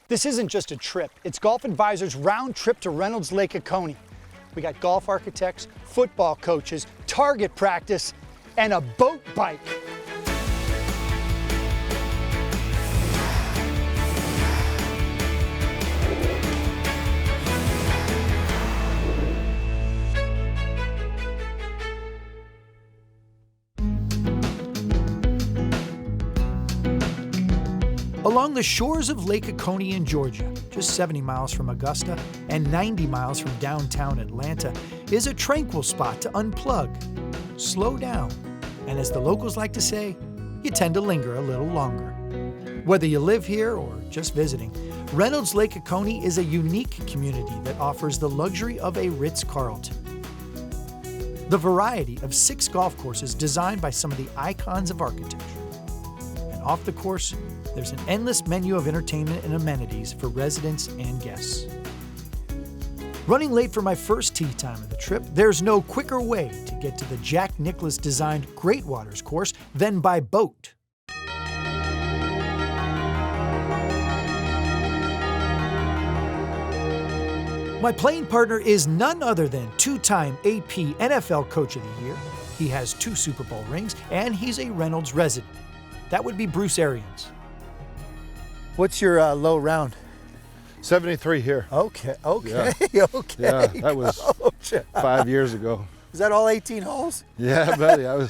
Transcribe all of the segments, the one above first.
This isn't just a trip, it's Golf Advisor's round trip to Reynolds Lake Oconee. We got golf architects, football coaches, target practice, and a boat bike. Along the shores of Lake Oconee in Georgia, just 70 miles from Augusta and 90 miles from downtown Atlanta, is a tranquil spot to unplug, slow down, and as the locals like to say, you tend to linger a little longer. Whether you live here or just visiting, Reynolds Lake Oconee is a unique community that offers the luxury of a Ritz-Carlton. The variety of 6 golf courses designed by some of the icons of architecture. And off the course, there's an endless menu of entertainment and amenities for residents and guests. Running late for my first tee time of the trip, there's no quicker way to get to the Jack Nicklaus-designed Great Waters course than by boat. My playing partner is none other than 2-time AP NFL Coach of the Year. He has 2 Super Bowl rings, and he's a Reynolds resident. That would be Bruce Arians. What's your low round? 73 here. Okay. Yeah. Okay. Yeah, that was 5 years ago. Is that all 18 holes? Yeah, buddy. I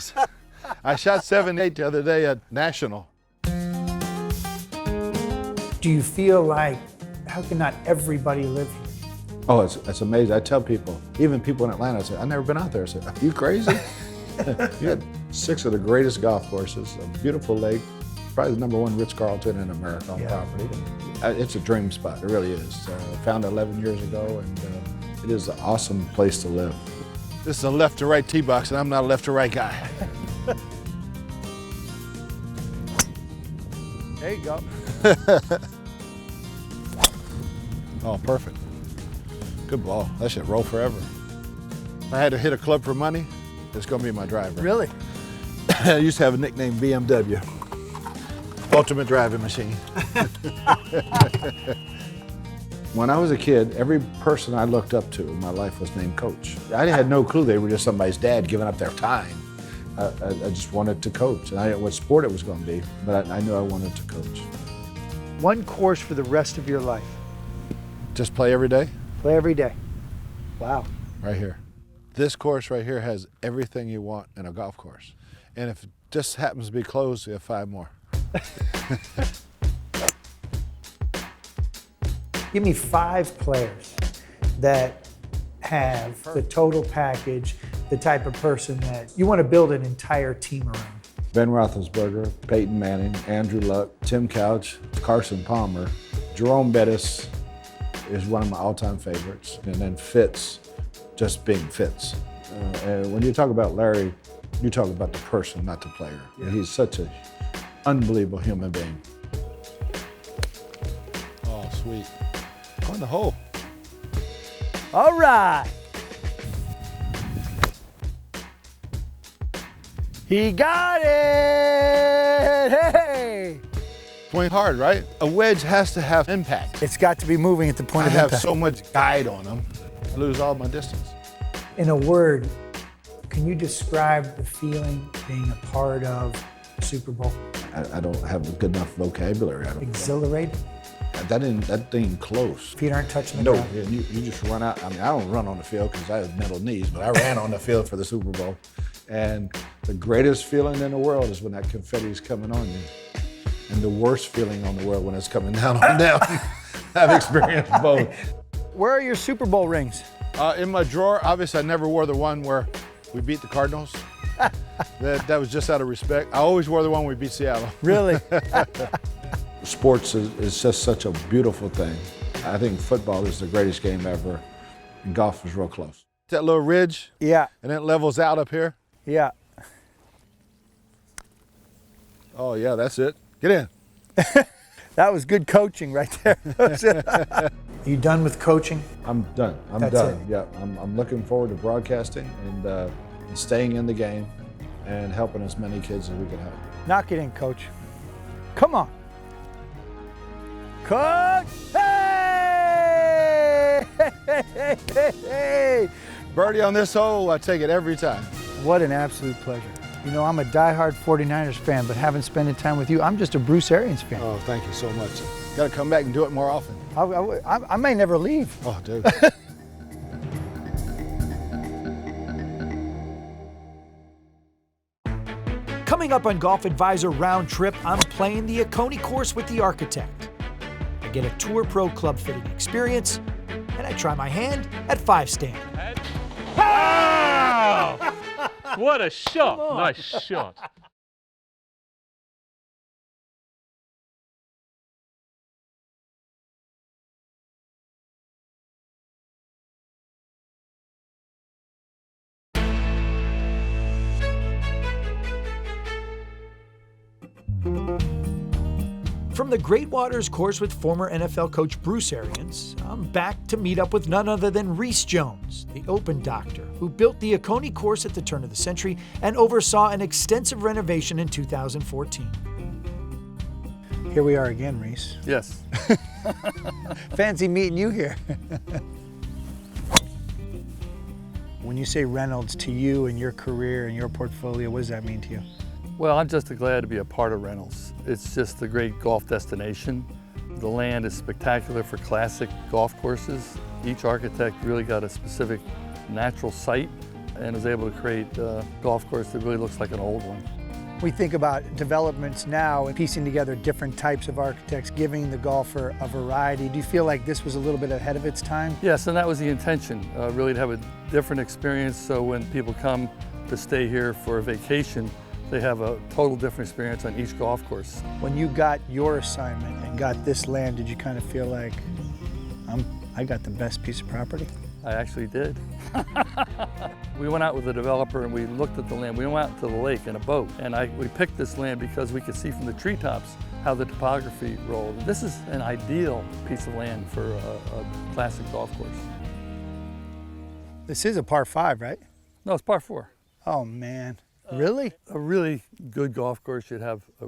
shot 7-8 the other day at National. Do you feel like, how can not everybody live here? Oh, it's amazing. I tell people, even people in Atlanta, I say, I've never been out there. I said, are you crazy? You had 6 of the greatest golf courses, a beautiful lake, probably the #1 Ritz-Carlton in America on property. It's a dream spot, it really is. Found it 11 years ago, and it is an awesome place to live. This is a left to right tee box, and I'm not a left to right guy. There you go. Oh, perfect. Good ball. That should roll forever. If I had to hit a club for money, it's going to be my driver. Really? I used to have a nickname, BMW. Ultimate driving machine. When I was a kid, every person I looked up to in my life was named Coach. I had no clue they were just somebody's dad giving up their time. I just wanted to coach, and I didn't know what sport it was going to be, but I knew I wanted to coach. One course for the rest of your life. Just play every day? Play every day. Wow. Right here. This course right here has everything you want in a golf course. And if it just happens to be closed, you have 5 more. Give me 5 players that have the total package, the type of person that you want to build an entire team around. Ben Roethlisberger, Peyton Manning, Andrew Luck, Tim Couch, Carson Palmer, Jerome Bettis is one of my all-time favorites, and then Fitz, just being Fitz. And when you talk about Larry, you talk about the person, not the player. Yeah. He's such an unbelievable human being. Oh, sweet. On the hole. All right. He got it! Hey! Swing hard, right? A wedge has to have impact. It's got to be moving at the point of impact. I have so much guide on them, I lose all my distance. In a word, can you describe the feeling being a part of the Super Bowl? I don't have a good enough vocabulary. Exhilarated? That ain't close. Feet aren't touching the ground? No, you just run out. I mean, I don't run on the field because I have metal knees, but I ran on the field for the Super Bowl. And the greatest feeling in the world is when that confetti is coming on you. And the worst feeling on the world when it's coming down on them. I've experienced both. Where are your Super Bowl rings? In my drawer. Obviously, I never wore the one where we beat the Cardinals. That was just out of respect. I always wore the one we beat Seattle. Really? Sports is just such a beautiful thing. I think football is the greatest game ever, and golf is real close. That little ridge, yeah, and it levels out up here. Yeah. Oh yeah, that's it. Get in. That was good coaching right there. Are you done with coaching? I'm done. That's done. it. Yeah, I'm looking forward to broadcasting and staying in the game and helping as many kids as we can help. Knock it in, Coach. Come on. Coach! Hey. Birdie on this hole, I take it every time. What an absolute pleasure. You know, I'm a diehard 49ers fan, but having spent time with you, I'm just a Bruce Arians fan. Oh, thank you so much. Got to come back and do it more often. I may never leave. Oh, dude. Coming up on Golf Advisor Round Trip, I'm playing the Oconee course with the architect. I get a Tour Pro club fitting experience, and I try my hand at 5-stand. Wow! What a shot. Nice shot. From the Great Waters course with former NFL coach Bruce Arians, I'm back to meet up with none other than Rees Jones, the Open Doctor, who built the Oconee course at the turn of the century and oversaw an extensive renovation in 2014. Here we are again, Rees. Yes. Fancy meeting you here. When you say Reynolds to you and your career and your portfolio, what does that mean to you? Well, I'm just glad to be a part of Reynolds. It's just a great golf destination. The land is spectacular for classic golf courses. Each architect really got a specific natural site and is able to create a golf course that really looks like an old one. We think about developments now and piecing together different types of architects, giving the golfer a variety. Do you feel like this was a little bit ahead of its time? Yes, and that was the intention, really to have a different experience so when people come to stay here for a vacation, they have a total different experience on each golf course. When you got your assignment and got this land, did you kind of feel like, I got the best piece of property? I actually did. We went out with the developer and we looked at the land. We went out to the lake in a boat and we picked this land because we could see from the treetops how the topography rolled. This is an ideal piece of land for a classic golf course. This is a par 5, right? No, it's par 4. Oh man, really? A really good golf course should have a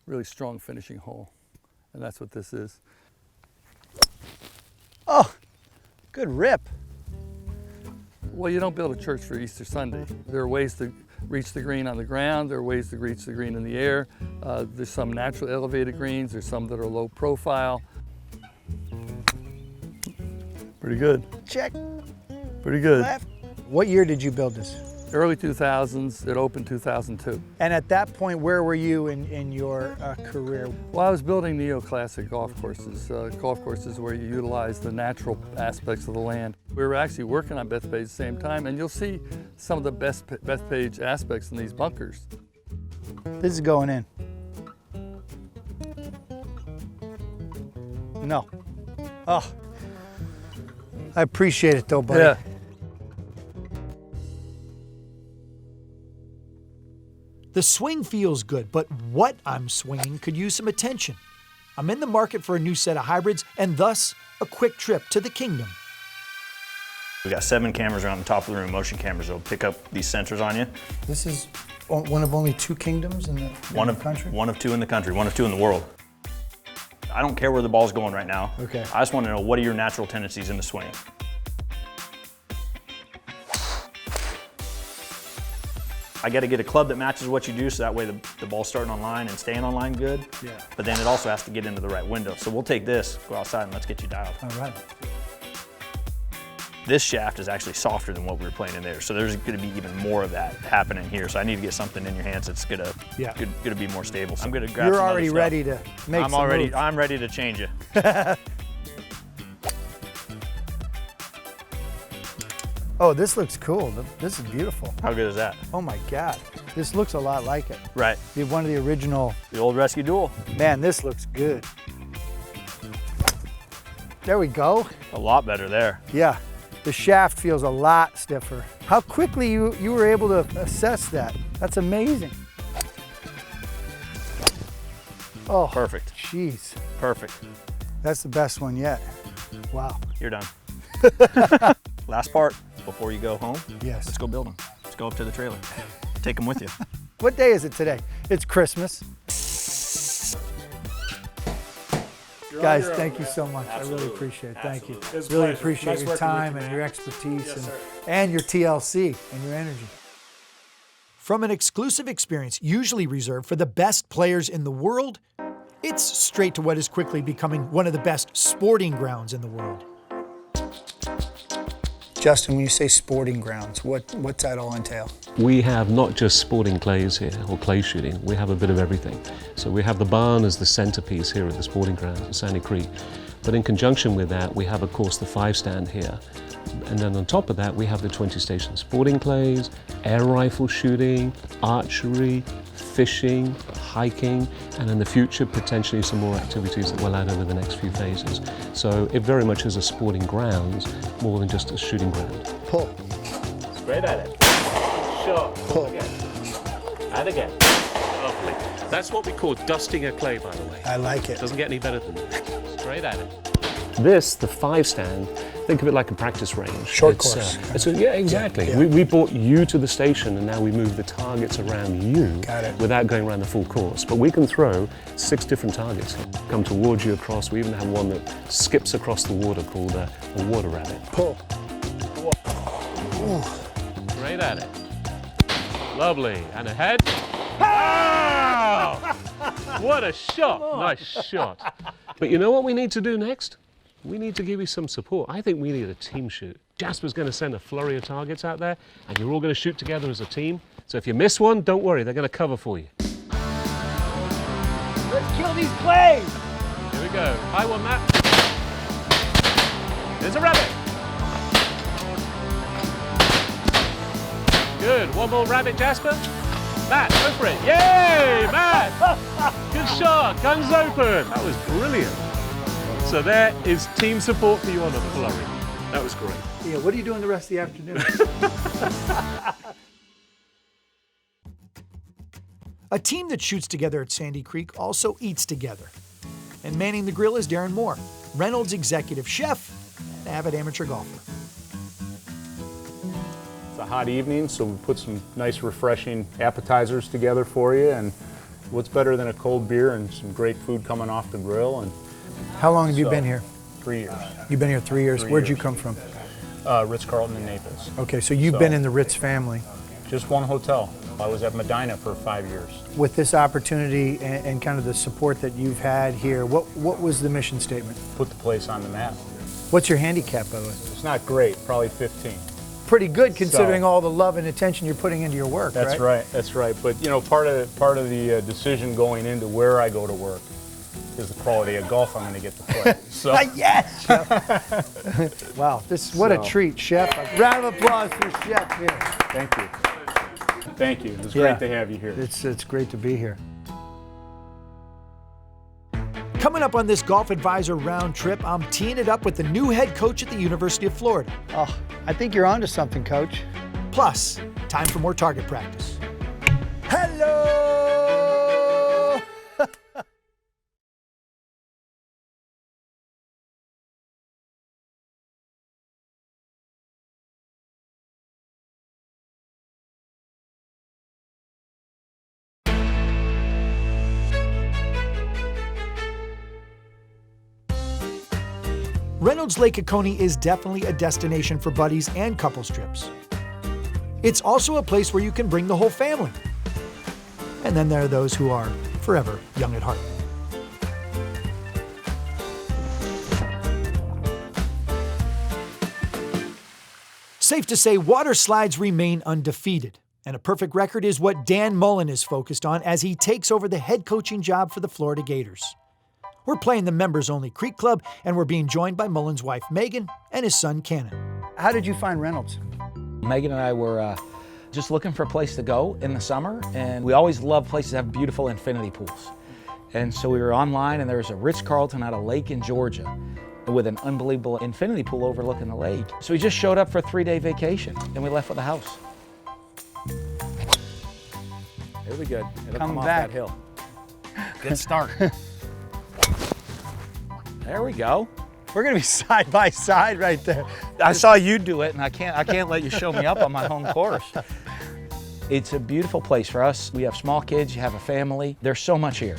really strong finishing hole, and that's what this is. Oh, good rip. Well, you don't build a church for Easter Sunday. There are ways to reach the green on the ground. There are ways to reach the green in the air. There's some natural elevated greens. There's some that are low profile. Pretty good. Check. Pretty good. Left. What year did you build this? Early 2000s. It opened 2002. And at that point, where were you in your career? Well, I was building neoclassic golf courses where you utilize the natural aspects of the land. We were actually working on Bethpage at the same time, and you'll see some of the best Bethpage aspects in these bunkers. This is going in. No. Oh. I appreciate it though, buddy. Yeah. The swing feels good, but what I'm swinging could use some attention. I'm in the market for a new set of hybrids and thus a quick trip to the kingdom. We got 7 cameras around the top of the room, motion cameras that'll pick up these sensors on you. This is one of only 2 kingdoms in the country? One of 2 in the country, 1 of 2 in the world. I don't care where the ball's going right now. Okay. I just want to know, what are your natural tendencies in the swing? I got to get a club that matches what you do, so that way the ball's starting on line and staying on line good. Yeah. But then it also has to get into the right window. So we'll take this, go outside, and let's get you dialed. All right. This shaft is actually softer than what we were playing in there, so there's going to be even more of that happening here. So I need to get something in your hands that's going to be more stable. So I'm going to grab. You're already ready to make some moves. I'm ready to change you. Oh, this looks cool. This is beautiful. How good is that? Oh my God. This looks a lot like it. Right. One of the original. The old Rescue Duel. Man, this looks good. There we go. A lot better there. Yeah, the shaft feels a lot stiffer. How quickly you were able to assess that. That's amazing. Oh, Perfect. Jeez. Perfect. That's the best one yet. Wow. You're done. Last part before you go home. Yes. Let's go build them. Let's go up to the trailer. Take them with you. What day is it today? It's Christmas. Guys, thank you so much. Absolutely. I really appreciate it. Thank you. Really appreciate your time and your expertise and your TLC and your energy. From an exclusive experience usually reserved for the best players in the world, it's straight to what is quickly becoming one of the best sporting grounds in the world. Justin, when you say sporting grounds, what's that all entail? We have not just sporting clays here, or clay shooting, we have a bit of everything. So we have the barn as the centerpiece here at the sporting grounds at Sandy Creek. But in conjunction with that, we have, of course, the 5-stand here. And then on top of that, we have the 20-station sporting clays, air rifle shooting, archery, fishing, hiking, and in the future, potentially some more activities that we'll add over the next few phases. So it very much is a sporting grounds more than just a shooting ground. Pull. Straight at it. Sure. Pull. Again. And again. Lovely. That's what we call dusting a clay, by the way. I like it. Doesn't get any better than that. Straight at it. This, the 5-stand, think of it like a practice range. Short course. Yeah, exactly. Yeah. We brought you to the station and now we move the targets around you without going around the full course. But we can throw 6 different targets. Come towards you across. We even have one that skips across the water called a water rabbit. Pull. Straight at it. Lovely. And ahead. Oh! What a shot. Nice shot. But you know what we need to do next? We need to give you some support. I think we need a team shoot. Jasper's going to send a flurry of targets out there, and you're all going to shoot together as a team. So if you miss one, don't worry, they're going to cover for you. Let's kill these clays! Here we go. High one, Matt. There's a rabbit. Good. One more rabbit, Jasper. Matt, go for it. Yay, Matt! Good shot. Guns open. That was brilliant. So there is team support for you on a flurry. That was great. Yeah, what are you doing the rest of the afternoon? A team that shoots together at Sandy Creek also eats together. And manning the grill is Darren Moore, Reynolds executive chef and avid amateur golfer. It's a hot evening, so we put some nice refreshing appetizers together for you, and what's better than a cold beer and some great food coming off the grill. And how long have you been here? 3 years. You've been here 3 years. Where'd you come from? Ritz-Carlton in Naples. Okay, so you've been in the Ritz family. Just one hotel. I was at Medina for 5 years. With this opportunity and kind of the support that you've had here, what was the mission statement? Put the place on the map. What's your handicap, by the way? It's not great, probably 15. Pretty good considering all the love and attention you're putting into your work, right? That's right, that's right. But you know, part of the decision going into where I go to work is the quality of golf I'm going to get to play. So. Yes, Chef. Wow, what a treat, Chef. A round of applause for Chef here. Thank you. Thank you. It was great to have you here. It's great to be here. Coming up on this Golf Advisor round trip, I'm teeing it up with the new head coach at the University of Florida. Oh, I think you're onto something, Coach. Plus, time for more target practice. Hello! Reynolds Lake Oconee is definitely a destination for buddies and couples trips. It's also a place where you can bring the whole family. And then there are those who are forever young at heart. Safe to say, water slides remain undefeated. And a perfect record is what Dan Mullen is focused on as he takes over the head coaching job for the Florida Gators. We're playing the members-only Creek Club, and we're being joined by Mullen's wife, Megan, and his son, Cannon. How did you find Reynolds? Megan and I were just looking for a place to go in the summer, and we always love places that have beautiful infinity pools. And so we were online, and there was a Ritz-Carlton at a lake in Georgia with an unbelievable infinity pool overlooking the lake. So we just showed up for a 3-day vacation, and we left with the house. It'll be good. It'll come off that hill. Good start. There we go. We're gonna be side by side right there. I saw you do it, and I can't let you show me up on my home course. It's a beautiful place for us. We have small kids, you have a family. There's so much here.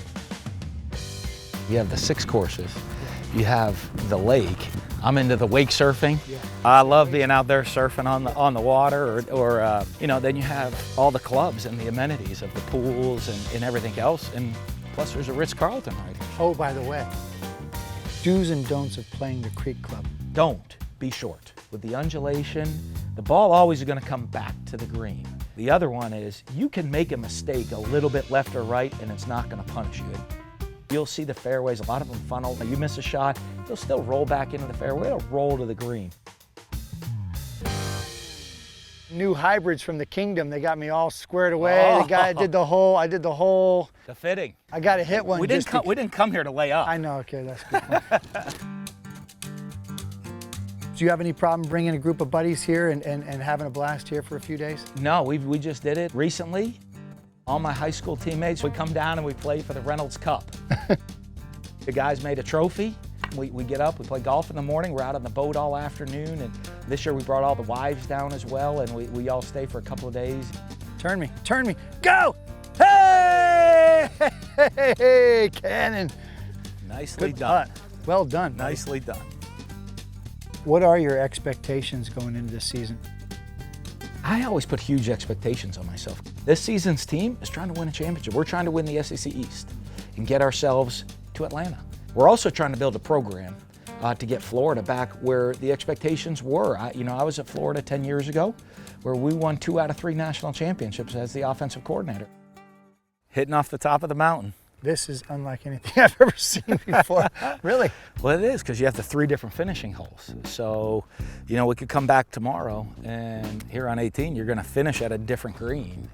You have the 6 courses. You have the lake. I'm into the wake surfing. Yeah. I love being out there surfing on the water, or you know, then you have all the clubs and the amenities of the pools and everything else, and plus there's a Ritz-Carlton right here. Oh, by the way, do's and don'ts of playing the Creek Club. Don't be short. With the undulation, the ball always is going to come back to the green. The other one is you can make a mistake a little bit left or right and it's not going to punish you. You'll see the fairways, a lot of them funnel. You miss a shot, it'll still roll back into the fairway. It'll roll to the green. New hybrids from the kingdom. They got me all squared away. Oh. The guy did the whole. The fitting. I got to hit one. We didn't come here to lay up. I know. Okay, that's good. Do you have any problem bringing a group of buddies here and having a blast here for a few days? No, we just did it recently. All my high school teammates, we come down and we play for the Reynolds Cup. The guys made a trophy. We get up, we play golf in the morning, we're out on the boat all afternoon, and this year we brought all the wives down as well, and we all stay for a couple of days. Turn me, go! Hey! Hey, Cannon. Nicely done. Putt. Well done. Nicely done. What are your expectations going into this season? I always put huge expectations on myself. This season's team is trying to win a championship. We're trying to win the SEC East and get ourselves to Atlanta. We're also trying to build a program to get Florida back where the expectations were. I was at Florida 10 years ago where we won 2 out of 3 national championships as the offensive coordinator. Hitting off the top of the mountain. This is unlike anything I've ever seen before. Really? Well, it is, because you have the 3 different finishing holes. So, we could come back tomorrow, and here on 18, you're going to finish at a different green.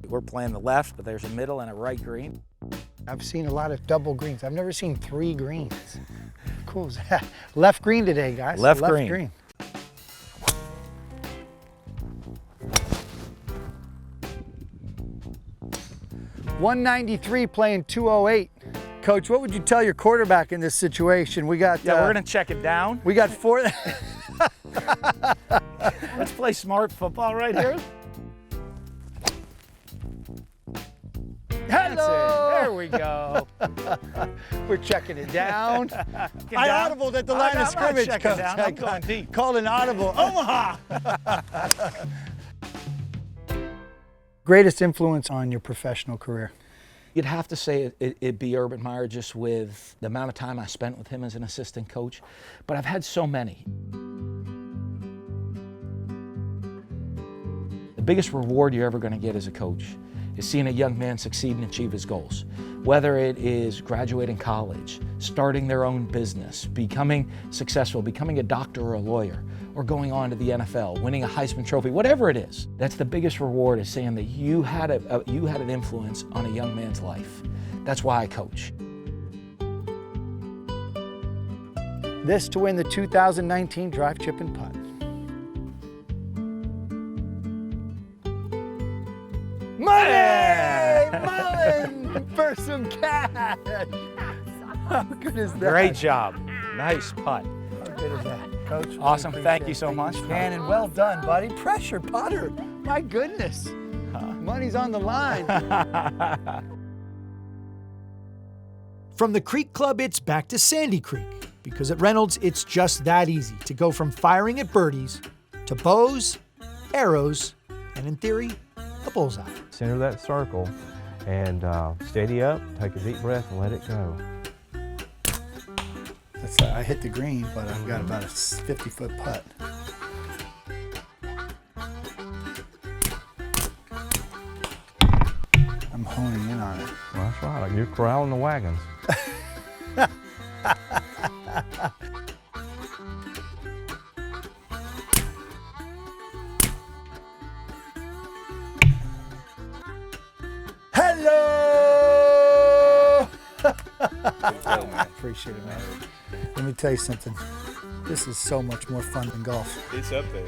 We're playing the left, but there's a middle and a right green. I've seen a lot of double greens. I've never seen 3 greens. Cool as that. Left green today, guys. Left green. 193 playing 208. Coach, what would you tell your quarterback in this situation? We got. Yeah, we're gonna check it down. We got 4. Let's play smart football right here. Hello. There we go. We're checking it down. I audibled at the line of scrimmage, Coach. I'm going deep. Called an audible. Omaha. Greatest influence on your professional career? You'd have to say it'd be Urban Meyer, just with the amount of time I spent with him as an assistant coach. But I've had so many. The biggest reward you're ever going to get as a coach is seeing a young man succeed and achieve his goals. Whether it is graduating college, starting their own business, becoming successful, becoming a doctor or a lawyer, or going on to the NFL, winning a Heisman Trophy, whatever it is. That's the biggest reward, is saying that you had an influence on a young man's life. That's why I coach. This to win the 2019 Drive, Chip, and Putt. Money! Mullen for some cash! How good is that? Great job. Nice putt. How good is that, Coach? Awesome. Thank you so much. Cannon, well done, buddy. Pressure putter. My goodness. Money's on the line. From the Creek Club, it's back to Sandy Creek, because at Reynolds, it's just that easy to go from firing at birdies to bows, arrows, and in theory, a bullseye. Center that circle and steady up, take a deep breath and let it go. I hit the green, but I've got about a 50-foot putt. I'm honing in on it. Well, that's right, you're corralling the wagons. Hello! Appreciate it, man. Let me tell you something. This is so much more fun than golf. It's up there.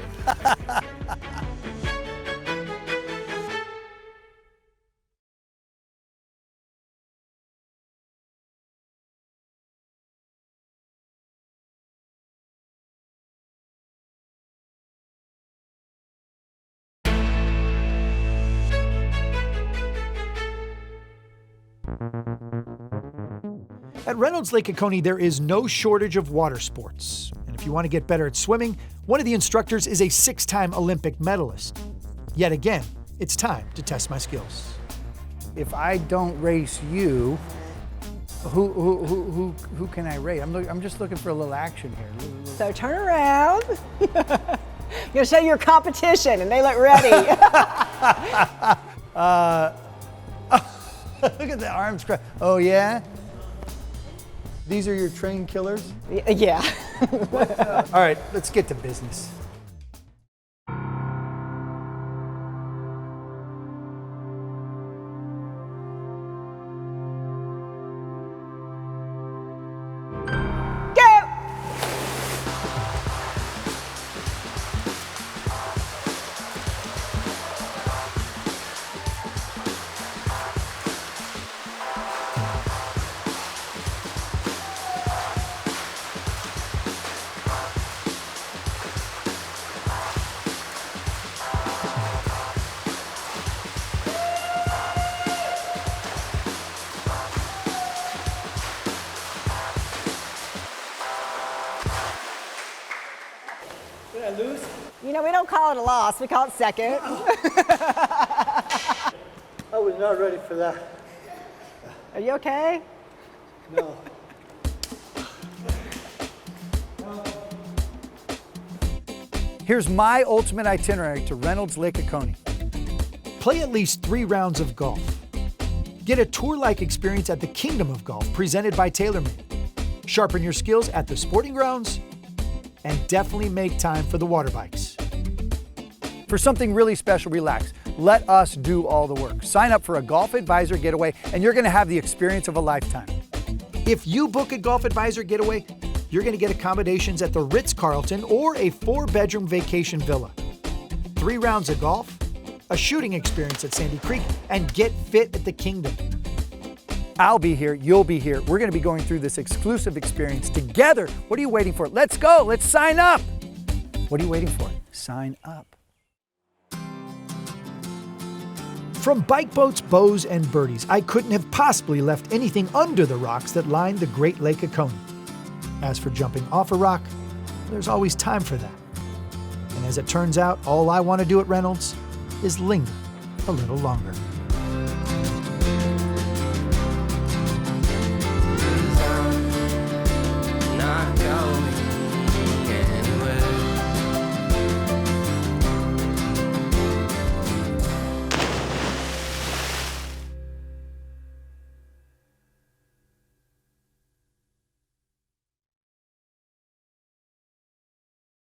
At Reynolds Lake Oconee, there is no shortage of water sports. And if you want to get better at swimming, one of the instructors is a 6-time Olympic medalist. Yet again, it's time to test my skills. If I don't race you, who can I race? I'm just looking for a little action here. So turn around. You're gonna show your competition, and they look ready. Look at the arms. Oh yeah. These are your trained killers? Yeah. All right, let's get to business. You know, we don't call it a loss, we call it second. I was not ready for that. Are you okay? No. Here's my ultimate itinerary to Reynolds Lake Oconee. Play at least 3 rounds of golf. Get a tour-like experience at the Kingdom of Golf presented by TaylorMade. Sharpen your skills at the sporting grounds, and definitely make time for the water bikes. For something really special, relax. Let us do all the work. Sign up for a Golf Advisor Getaway, and you're gonna have the experience of a lifetime. If you book a Golf Advisor Getaway, you're gonna get accommodations at the Ritz-Carlton or a 4-bedroom vacation villa. 3 rounds of golf, a shooting experience at Sandy Creek, and get fit at the Kingdom. I'll be here, you'll be here. We're gonna be going through this exclusive experience together. What are you waiting for? Let's go, let's sign up. What are you waiting for? Sign up. From bike boats, bows, and birdies, I couldn't have possibly left anything under the rocks that line the Great Lake Oconee. As for jumping off a rock, there's always time for that. And as it turns out, all I want to do at Reynolds is linger a little longer.